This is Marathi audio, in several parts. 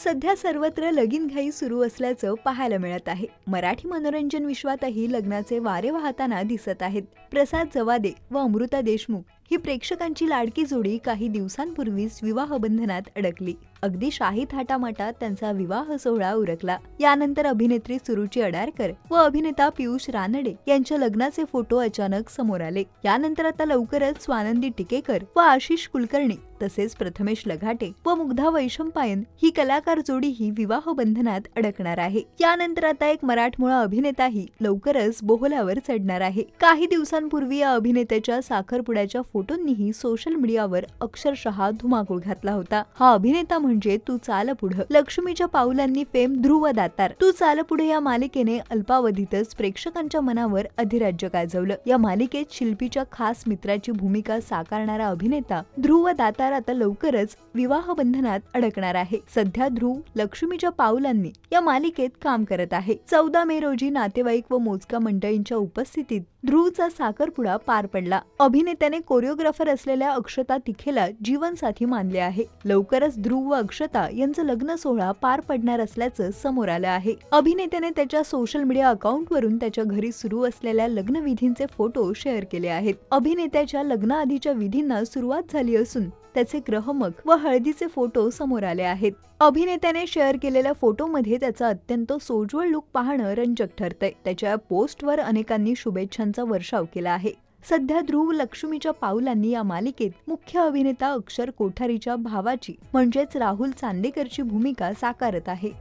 सध्या सर्वत्र लगीनघाई सुरू असल्याचं पाहायला मिळत आहे। मराठी मनोरंजन विश्वातही लग्नाचे वारे वाहताना दिसत आहेत। प्रसाद जवादे व अमृता देशमुख ही प्रेक्षकांची लाडकी जोडी काही दिवसांपूर्वीच विवाह बंधनात अडकली। अगदी शाही थाटामाटात त्यांचा विवाह सोहळा उरकला। यानंतर अभिनेत्री सुरुची अडारकर व अभिनेता पियुष रानडे यांच्या लग्नाचे फोटो अचानक समोर आले। यानंतर आता लवकरच स्वानंदी टिकेकर व आशिष कुलकर्णी तसेच प्रथमेश लघाटे व मुग्धा वैशंपायन ही कलाकार जोडीही विवाह बंधनात अडकणार आहे। यानंतर आता एक मराठमोळा अभिनेताही लवकरच बोहल्यावर चढणार आहे। काही दिवसांपूर्वी या अभिनेत्याच्या साखरपुड्याच्या फोटोंनीही सोशल मीडियावर अक्षरशः धुमाकूळ घातला होता। हा अभिनेता म्हणजे तू चाल पुढं। लक्ष्मीच्या पाऊलांनी फेम ध्रुव दातार तू चाल पुढे या मालिकेने अल्पावधीतच प्रेक्षकांच्या मनावर अधिराज्य गाजवलं। या मालिकेत शिल्पीच्या खास मित्राची भूमिका साकारणारा अभिनेता ध्रुव दातार आता लवकरच विवाह बंधनात अडकणार आहे। सध्या ध्रुव लक्ष्मीच्या पाऊलांनी या मालिकेत काम करत आहे। 14 मे रोजी नातेवाईक व मोजक्या मंडळींच्या उपस्थितीत ध्रुवचा साखरपुडा पार पडला। अभिनेत्याने कोरिओग्राफर असलेल्या अक्षता तिखेला जीवनसाथी मानले आहे। लवकरच ध्रुव व अक्षता यांचं लग्न सोहळा पार पडणार असल्याचं समोर आलं आहे। अभिनेत्याने त्याच्या सोशल मीडिया अकाउंटवरून त्याच्या घरी सुरू असलेल्या लग्नविधींचे फोटो शेअर केले आहेत। अभिनेत्याच्या लग्नाआधीच्या विधींना सुरुवात झाली असून त्याचे ग्रहमक व हळदीचे फोटो समोर आले आहेत। अभिनेत्याने शेअर केलेल्या फोटोमध्ये त्याचा अत्यंत सोज्वळ लुक पाहणं रंजक ठरतंय। त्याच्या पोस्टवर अनेकांनी शुभेच्छांचा वर्षाव केला आहे। सध्या ध्रुव लक्ष्मीच्या पाऊलांनी या मालिकेत मुख्य अभिनेता अक्षर कोठारीच्या भावाची म्हणजेच राहुल चांदेकरची भूमिका साकारत आहे।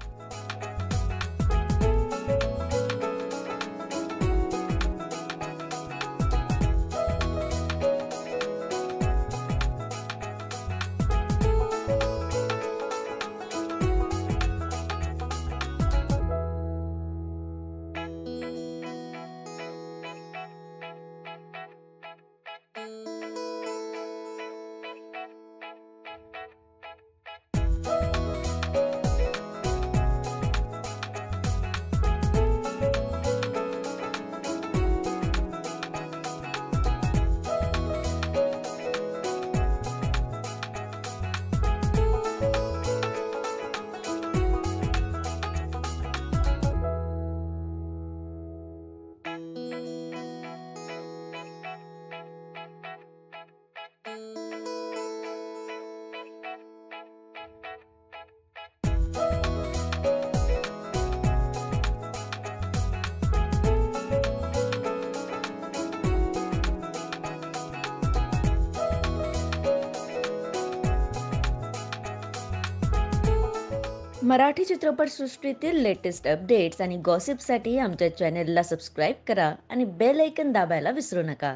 मराठी चित्रपटसृष्टीतील लेटेस्ट अपडेट्स आणि गॉसिपसाठी आमच्या चॅनेलला सबस्क्राईब करा आणि बेल आयकॉन दाबायला विसरू नका।